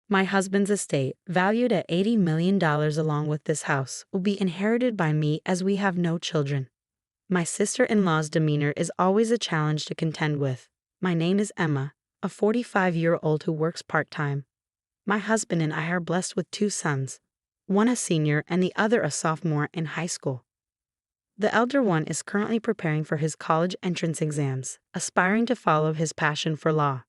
My husband's estate, valued at $80 million along with this house, will be inherited by me as we have no children. My sister-in-law's demeanor is always a challenge to contend with. My name is Emma, a 45-year-old who works part-time. My husband and I are blessed with two sons, one a senior and the other a sophomore in high school. The elder one is currently preparing for his college entrance exams, aspiring to follow his passion for law.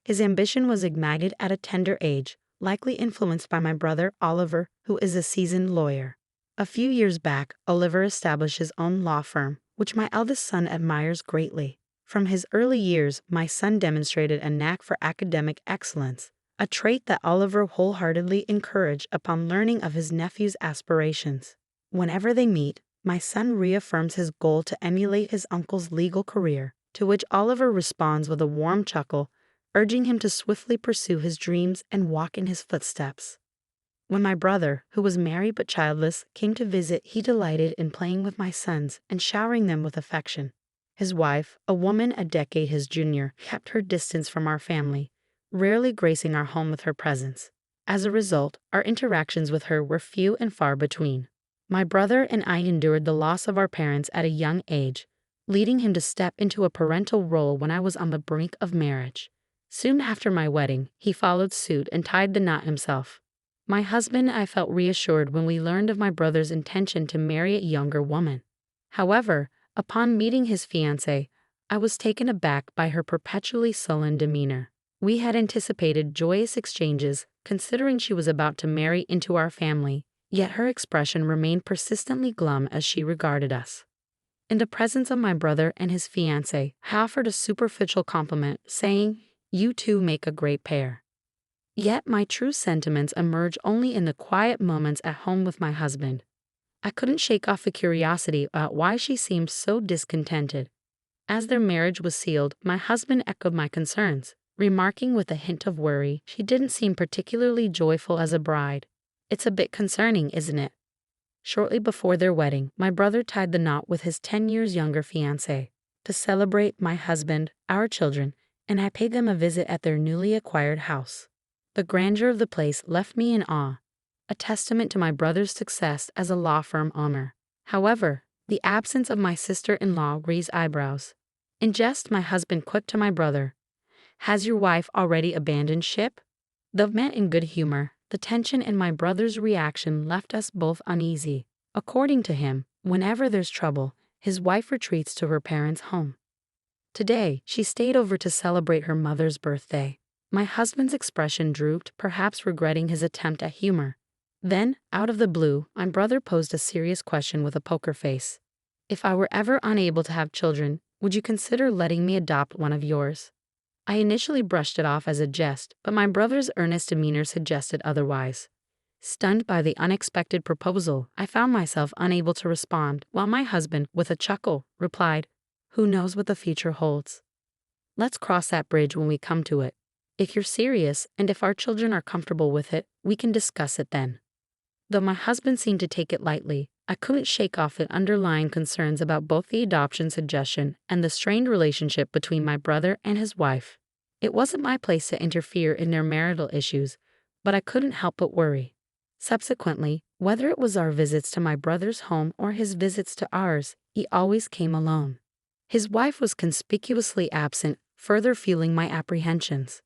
His ambition was ignited at a tender age, likely influenced by my brother Oliver, who is a seasoned lawyer. A few years back, Oliver established his own law firm, which my eldest son admires greatly. From his early years, my son demonstrated a knack for academic excellence, a trait that Oliver wholeheartedly encouraged upon learning of his nephew's aspirations. Whenever they meet, my son reaffirms his goal to emulate his uncle's legal career, to which Oliver responds with a warm chuckle, urging him to swiftly pursue his dreams and walk in his footsteps. When my brother, who was married but childless, came to visit, he delighted in playing with my sons and showering them with affection. His wife, a woman a decade his junior, kept her distance from our family, rarely gracing our home with her presence. As a result, our interactions with her were few and far between. My brother and I endured the loss of our parents at a young age, leading him to step into a parental role when I was on the brink of marriage. Soon after my wedding, he followed suit and tied the knot himself. My husband and I felt reassured when we learned of my brother's intention to marry a younger woman. However, upon meeting his fiancée, I was taken aback by her perpetually sullen demeanor. We had anticipated joyous exchanges, considering she was about to marry into our family, yet her expression remained persistently glum as she regarded us. In the presence of my brother and his fiancée, I offered a superficial compliment, saying, "You two make a great pair." Yet my true sentiments emerged only in the quiet moments at home with my husband. I couldn't shake off the curiosity about why she seemed so discontented. As their marriage was sealed, my husband echoed my concerns, remarking with a hint of worry, "She didn't seem particularly joyful as a bride. It's a bit concerning, isn't it?" Shortly before their wedding, my brother tied the knot with his 10 years younger fiancée. To celebrate my husband, our children, and I paid them a visit at their newly acquired house. The grandeur of the place left me in awe, a testament to my brother's success as a law firm owner. However, the absence of my sister-in-law raised eyebrows. In jest, my husband quipped to my brother, "Has your wife already abandoned ship?" Though meant in good humor, the tension in my brother's reaction left us both uneasy. According to him, whenever there's trouble, his wife retreats to her parents' home. Today, she stayed over to celebrate her mother's birthday. My husband's expression drooped, perhaps regretting his attempt at humor. Then, out of the blue, my brother posed a serious question with a poker face. "If I were ever unable to have children, would you consider letting me adopt one of yours?" I initially brushed it off as a jest, but my brother's earnest demeanor suggested otherwise. Stunned by the unexpected proposal, I found myself unable to respond, while my husband, with a chuckle, replied, "Who knows what the future holds? Let's cross that bridge when we come to it. If you're serious, and if our children are comfortable with it, we can discuss it then." Though my husband seemed to take it lightly, I couldn't shake off the underlying concerns about both the adoption suggestion and the strained relationship between my brother and his wife. It wasn't my place to interfere in their marital issues, but I couldn't help but worry. Subsequently, whether it was our visits to my brother's home or his visits to ours, he always came alone. His wife was conspicuously absent, further fueling my apprehensions.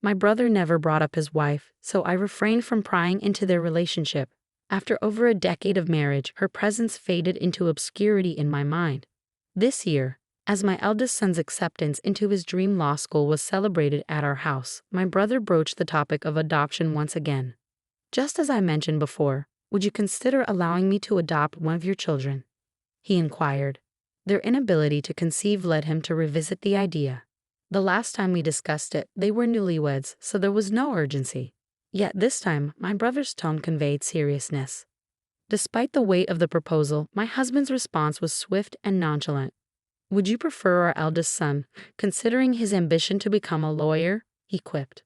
My brother never brought up his wife, so I refrained from prying into their relationship. After over a decade of marriage, her presence faded into obscurity in my mind. This year, as my eldest son's acceptance into his dream law school was celebrated at our house, my brother broached the topic of adoption once again. "Just as I mentioned before, would you consider allowing me to adopt one of your children?" he inquired. Their inability to conceive led him to revisit the idea. The last time we discussed it, they were newlyweds, so there was no urgency. Yet this time, my brother's tone conveyed seriousness. Despite the weight of the proposal, my husband's response was swift and nonchalant. "Would you prefer our eldest son, considering his ambition to become a lawyer?" he quipped.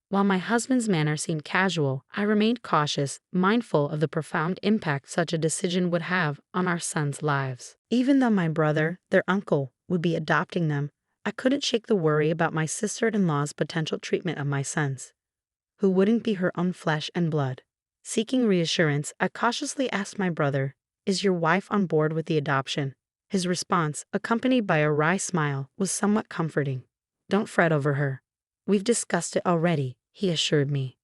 While my husband's manner seemed casual, I remained cautious, mindful of the profound impact such a decision would have on our sons' lives. Even though my brother, their uncle, would be adopting them, I couldn't shake the worry about my sister-in-law's potential treatment of my sons. who wouldn't be her own flesh and blood. Seeking reassurance, I cautiously asked my brother, "Is your wife on board with the adoption?" His response, accompanied by a wry smile, was somewhat comforting. "Don't fret over her. We've discussed it already," he assured me.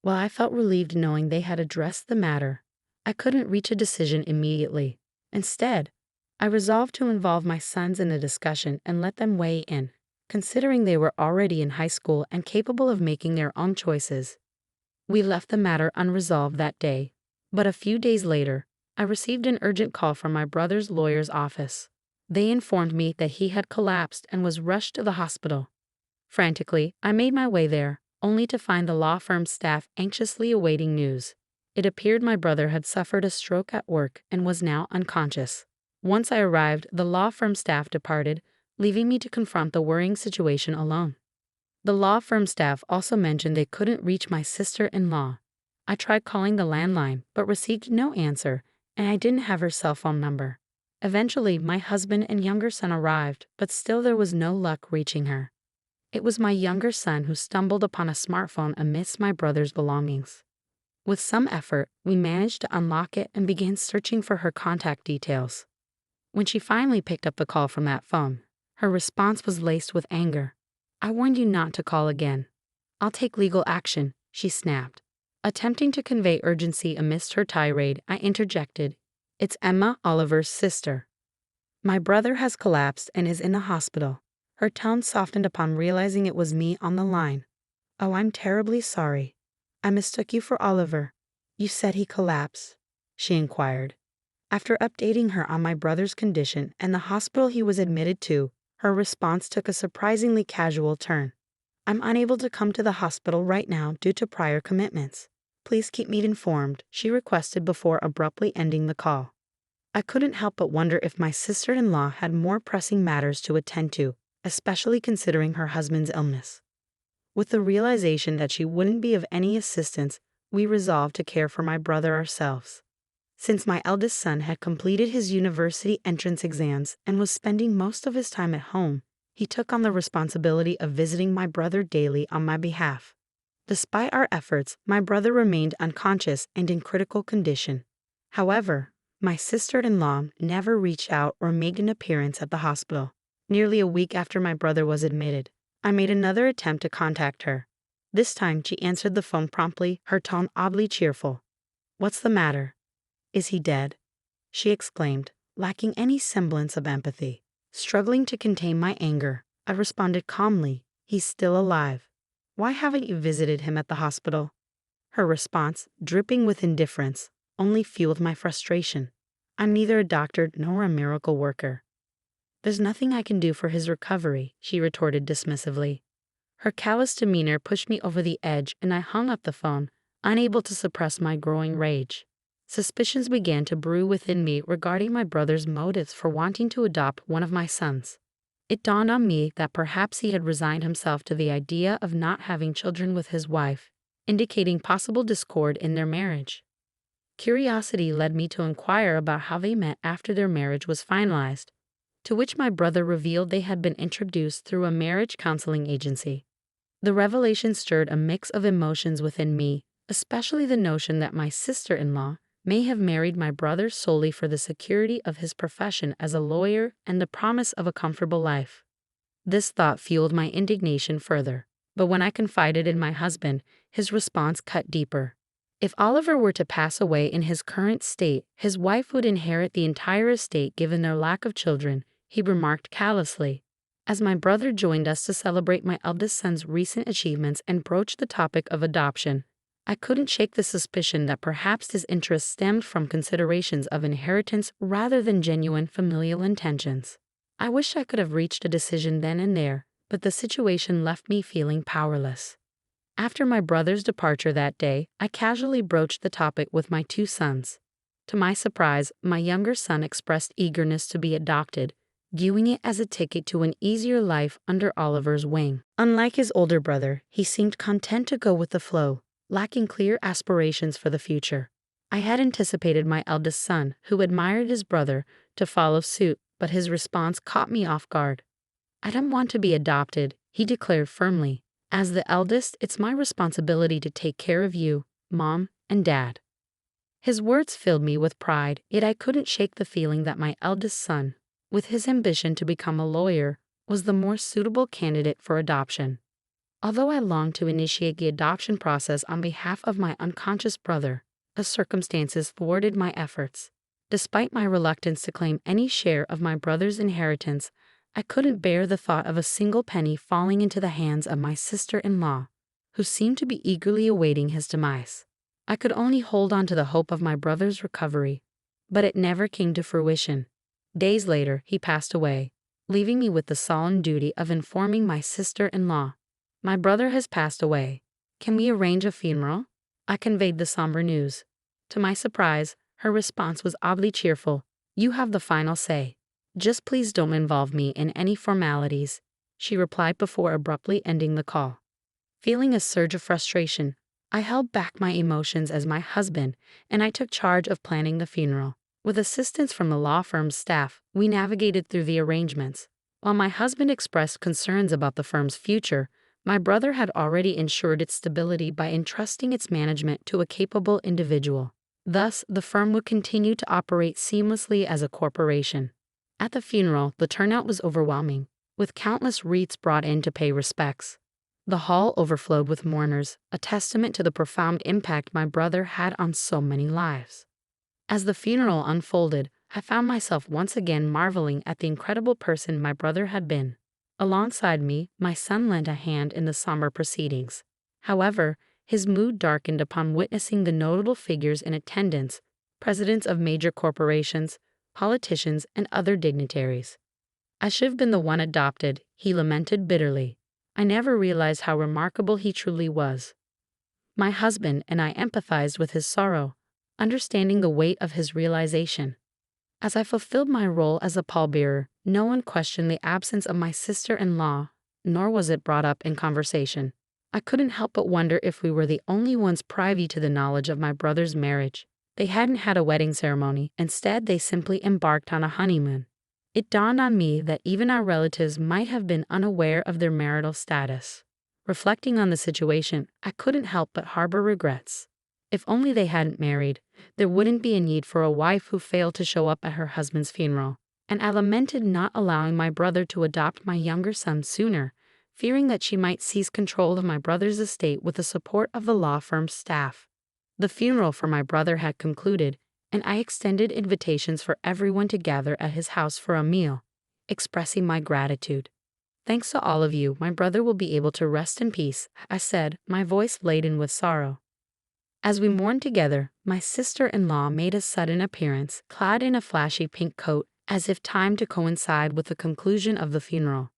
While I felt relieved knowing they had addressed the matter, I couldn't reach a decision immediately. Instead, I resolved to involve my sons in the discussion and let them weigh in, considering they were already in high school and capable of making their own choices. We left the matter unresolved that day, but a few days later, I received an urgent call from my brother's lawyer's office. They informed me that he had collapsed and was rushed to the hospital. Frantically, I made my way there, only to find the law firm's staff anxiously awaiting news. It appeared my brother had suffered a stroke at work and was now unconscious. Once I arrived, the law firm staff departed, leaving me to confront the worrying situation alone. The law firm staff also mentioned they couldn't reach my sister-in-law. I tried calling the landline, but received no answer, and I didn't have her cell phone number. Eventually, my husband and younger son arrived, but still there was no luck reaching her. It was my younger son who stumbled upon a smartphone amidst my brother's belongings. With some effort, we managed to unlock it and began searching for her contact details. When she finally picked up the call from that phone, her response was laced with anger. "I warned you not to call again. I'll take legal action," she snapped. Attempting to convey urgency amidst her tirade, I interjected, "It's Emma, Oliver's sister. My brother has collapsed and is in the hospital." Her tone softened upon realizing it was me on the line. "Oh, I'm terribly sorry. I mistook you for Oliver. You said he collapsed?" she inquired. After updating her on my brother's condition and the hospital he was admitted to, her response took a surprisingly casual turn. "I'm unable to come to the hospital right now due to prior commitments. Please keep me informed," she requested before abruptly ending the call. I couldn't help but wonder if my sister-in-law had more pressing matters to attend to, especially considering her husband's illness. With the realization that she wouldn't be of any assistance, we resolved to care for my brother ourselves. Since my eldest son had completed his university entrance exams and was spending most of his time at home, he took on the responsibility of visiting my brother daily on my behalf. Despite our efforts, my brother remained unconscious and in critical condition. However, my sister-in-law never reached out or made an appearance at the hospital. Nearly a week after my brother was admitted, I made another attempt to contact her. This time, she answered the phone promptly, her tone oddly cheerful. "What's the matter? Is he dead?" she exclaimed, lacking any semblance of empathy. Struggling to contain my anger, I responded calmly, "He's still alive. Why haven't you visited him at the hospital?" Her response, dripping with indifference, only fueled my frustration. "I'm neither a doctor nor a miracle worker." "There's nothing I can do for his recovery," she retorted dismissively. Her callous demeanor pushed me over the edge and I hung up the phone, unable to suppress my growing rage. Suspicions began to brew within me regarding my brother's motives for wanting to adopt one of my sons. It dawned on me that perhaps he had resigned himself to the idea of not having children with his wife, indicating possible discord in their marriage. Curiosity led me to inquire about how they met after their marriage was finalized, to which my brother revealed they had been introduced through a marriage counseling agency. The revelation stirred a mix of emotions within me, especially the notion that my sister-in-law may have married my brother solely for the security of his profession as a lawyer and the promise of a comfortable life. This thought fueled my indignation further, but when I confided in my husband, his response cut deeper. If Oliver were to pass away in his current state, his wife would inherit the entire estate given their lack of children, he remarked callously. As my brother joined us to celebrate my eldest son's recent achievements and broach the topic of adoption, I couldn't shake the suspicion that perhaps his interest stemmed from considerations of inheritance rather than genuine familial intentions. I wish I could have reached a decision then and there, but the situation left me feeling powerless. After my brother's departure that day, I casually broached the topic with my two sons. To my surprise, my younger son expressed eagerness to be adopted, viewing it as a ticket to an easier life under Oliver's wing. Unlike his older brother, he seemed content to go with the flow, lacking clear aspirations for the future. I had anticipated my eldest son, who admired his brother, to follow suit, but his response caught me off guard. "I don't want to be adopted," he declared firmly. As the eldest, it's my responsibility to take care of you, Mom, and Dad. His words filled me with pride, yet I couldn't shake the feeling that my eldest son, with his ambition to become a lawyer, was the more suitable candidate for adoption. Although I longed to initiate the adoption process on behalf of my unconscious brother, the circumstances thwarted my efforts. Despite my reluctance to claim any share of my brother's inheritance, I couldn't bear the thought of a single penny falling into the hands of my sister-in-law, who seemed to be eagerly awaiting his demise. I could only hold on to the hope of my brother's recovery, but it never came to fruition. Days later, he passed away, leaving me with the solemn duty of informing my sister-in-law. My brother has passed away. Can we arrange a funeral? I conveyed the somber news. To my surprise, her response was oddly cheerful. You have the final say. Just please don't involve me in any formalities, she replied before abruptly ending the call. Feeling a surge of frustration, I held back my emotions as my husband and I took charge of planning the funeral. With assistance from the law firm's staff, we navigated through the arrangements. While my husband expressed concerns about the firm's future, my brother had already ensured its stability by entrusting its management to a capable individual. Thus, the firm would continue to operate seamlessly as a corporation. At the funeral, the turnout was overwhelming, with countless wreaths brought in to pay respects. The hall overflowed with mourners, a testament to the profound impact my brother had on so many lives. As the funeral unfolded, I found myself once again marveling at the incredible person my brother had been. Alongside me, my son lent a hand in the somber proceedings. However, his mood darkened upon witnessing the notable figures in attendance, presidents of major corporations, politicians, and other dignitaries. I should have been the one adopted, he lamented bitterly. I never realized how remarkable he truly was. My husband and I empathized with his sorrow, understanding the weight of his realization. As I fulfilled my role as a pallbearer, no one questioned the absence of my sister-in-law, nor was it brought up in conversation. I couldn't help but wonder if we were the only ones privy to the knowledge of my brother's marriage. They hadn't had a wedding ceremony, instead they simply embarked on a honeymoon. It dawned on me that even our relatives might have been unaware of their marital status. Reflecting on the situation, I couldn't help but harbor regrets. If only they hadn't married, there wouldn't be a need for a wife who failed to show up at her husband's funeral. And I lamented not allowing my brother to adopt my younger son sooner, fearing that she might seize control of my brother's estate with the support of the law firm's staff. The funeral for my brother had concluded, and I extended invitations for everyone to gather at his house for a meal, expressing my gratitude. Thanks to all of you, my brother will be able to rest in peace, I said, my voice laden with sorrow. As we mourned together, my sister-in-law made a sudden appearance, clad in a flashy pink coat, as if timed to coincide with the conclusion of the funeral.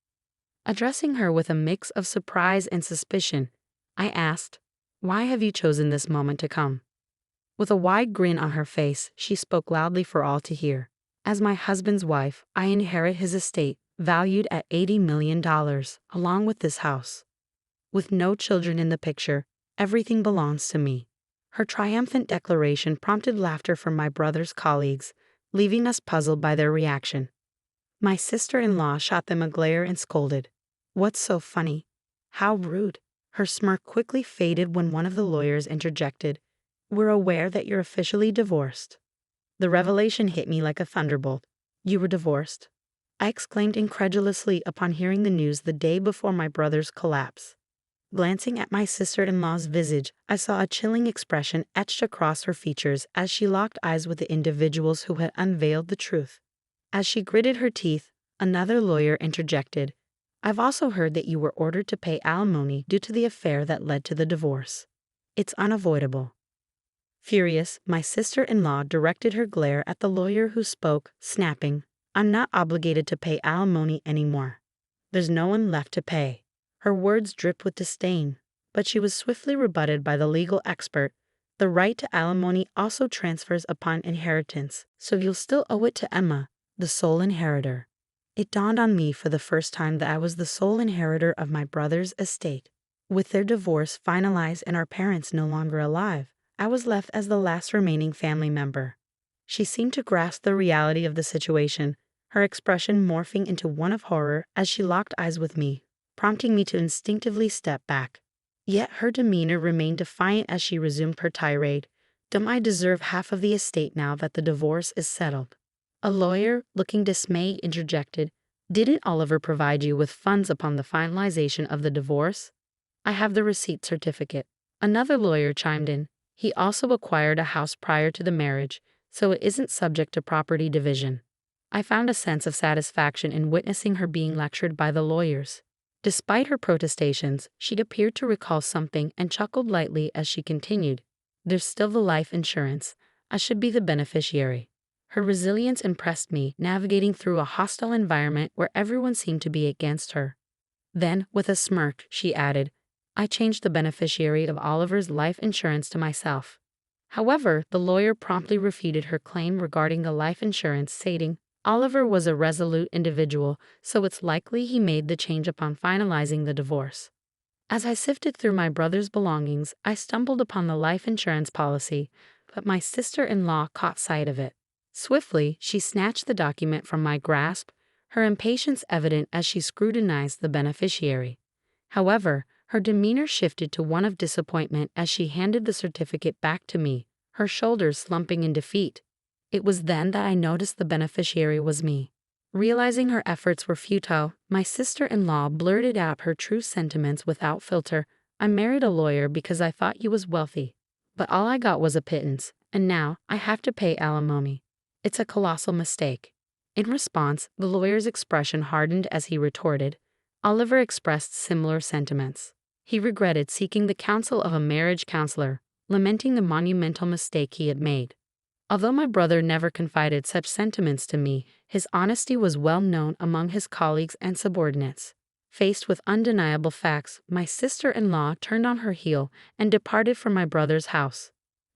Addressing her with a mix of surprise and suspicion, I asked, "Why have you chosen this moment to come?" With a wide grin on her face, she spoke loudly for all to hear. As my husband's wife, I inherit his estate, valued at $80 million, along with this house. With no children in the picture, everything belongs to me. Her triumphant declaration prompted laughter from my brother's colleagues, leaving us puzzled by their reaction. My sister-in-law shot them a glare and scolded. "What's so funny? How rude." Her smirk quickly faded when one of the lawyers interjected, "We're aware that you're officially divorced." The revelation hit me like a thunderbolt. "You were divorced?" I exclaimed incredulously upon hearing the news the day before my brother's collapse. Glancing at my sister-in-law's visage, I saw a chilling expression etched across her features as she locked eyes with the individuals who had unveiled the truth. As she gritted her teeth, another lawyer interjected, "I've also heard that you were ordered to pay alimony due to the affair that led to the divorce. It's unavoidable." Furious, my sister-in-law directed her glare at the lawyer who spoke, snapping, "I'm not obligated to pay alimony anymore. There's no one left to pay." Her words dripped with disdain, but she was swiftly rebutted by the legal expert. "The right to alimony also transfers upon inheritance, so you'll still owe it to Emma, the sole inheritor." It dawned on me for the first time that I was the sole inheritor of my brother's estate. With their divorce finalized and our parents no longer alive, I was left as the last remaining family member. She seemed to grasp the reality of the situation, her expression morphing into one of horror as she locked eyes with me, prompting me to instinctively step back. Yet her demeanor remained defiant as she resumed her tirade. Don't I deserve half of the estate now that the divorce is settled? A lawyer, looking dismayed, interjected, didn't Oliver provide you with funds upon the finalization of the divorce? I have the receipt certificate. Another lawyer chimed in. He also acquired a house prior to the marriage, so it isn't subject to property division. I found a sense of satisfaction in witnessing her being lectured by the lawyers. Despite her protestations, she appeared to recall something and chuckled lightly as she continued. There's still the life insurance. I should be the beneficiary. Her resilience impressed me, navigating through a hostile environment where everyone seemed to be against her. Then, with a smirk, she added, I changed the beneficiary of Oliver's life insurance to myself. However, the lawyer promptly refuted her claim regarding the life insurance, stating, Oliver was a resolute individual, so it's likely he made the change upon finalizing the divorce. As I sifted through my brother's belongings, I stumbled upon the life insurance policy, but my sister-in-law caught sight of it. Swiftly, she snatched the document from my grasp, her impatience evident as she scrutinized the beneficiary. However, her demeanor shifted to one of disappointment as she handed the certificate back to me, her shoulders slumping in defeat. It was then that I noticed the beneficiary was me. Realizing her efforts were futile, my sister-in-law blurted out her true sentiments without filter. I married a lawyer because I thought he was wealthy. But all I got was a pittance, and now I have to pay alimony. It's a colossal mistake. In response, the lawyer's expression hardened as he retorted. Oliver expressed similar sentiments. He regretted seeking the counsel of a marriage counselor, lamenting the monumental mistake he had made. Although my brother never confided such sentiments to me, his honesty was well known among his colleagues and subordinates. Faced with undeniable facts, my sister-in-law turned on her heel and departed from my brother's house.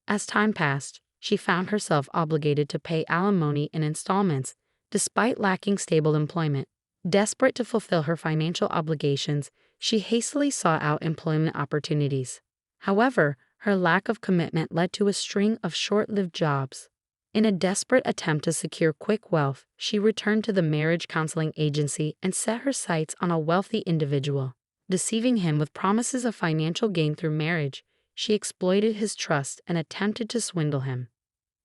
As time passed, she found herself obligated to pay alimony in installments, despite lacking stable employment. Desperate to fulfill her financial obligations, she hastily sought out employment opportunities. However, her lack of commitment led to a string of short-lived jobs. In a desperate attempt to secure quick wealth, she returned to the marriage counseling agency and set her sights on a wealthy individual. Deceiving him with promises of financial gain through marriage, she exploited his trust and attempted to swindle him.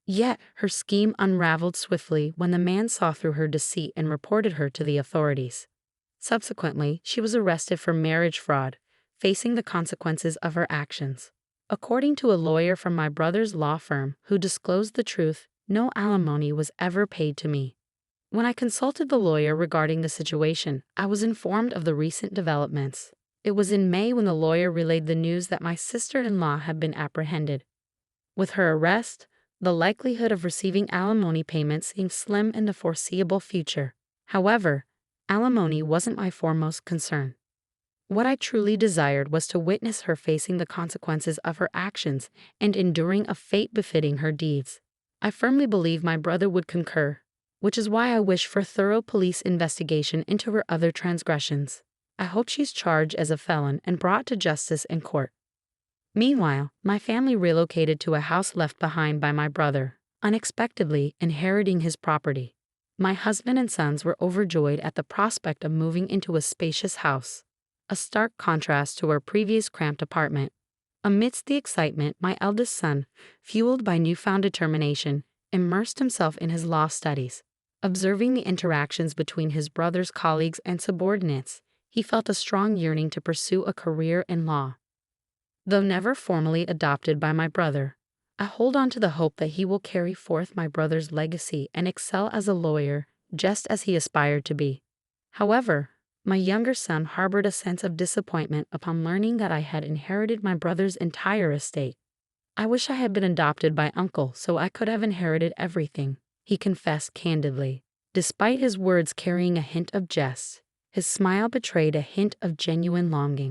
Yet, her scheme unraveled swiftly when the man saw through her deceit and reported her to the authorities. Subsequently, she was arrested for marriage fraud, facing the consequences of her actions. According to a lawyer from my brother's law firm who disclosed the truth, no alimony was ever paid to me. When I consulted the lawyer regarding the situation, I was informed of the recent developments. It was in May when the lawyer relayed the news that my sister-in-law had been apprehended. With her arrest, the likelihood of receiving alimony payments seemed slim in the foreseeable future. However, alimony wasn't my foremost concern. What I truly desired was to witness her facing the consequences of her actions and enduring a fate befitting her deeds. I firmly believe my brother would concur, which is why I wish for thorough police investigation into her other transgressions. I hope she's charged as a felon and brought to justice in court. Meanwhile, my family relocated to a house left behind by my brother, unexpectedly inheriting his property. My husband and sons were overjoyed at the prospect of moving into a spacious house, a stark contrast to our previous cramped apartment. Amidst the excitement, my eldest son, fueled by newfound determination, immersed himself in his law studies. Observing the interactions between his brother's colleagues and subordinates, he felt a strong yearning to pursue a career in law. Though never formally adopted by my brother, I hold on to the hope that he will carry forth my brother's legacy and excel as a lawyer, just as he aspired to be. However, my younger son harbored a sense of disappointment upon learning that I had inherited my brother's entire estate. I wish I had been adopted by uncle so I could have inherited everything, he confessed candidly. Despite his words carrying a hint of jest, his smile betrayed a hint of genuine longing.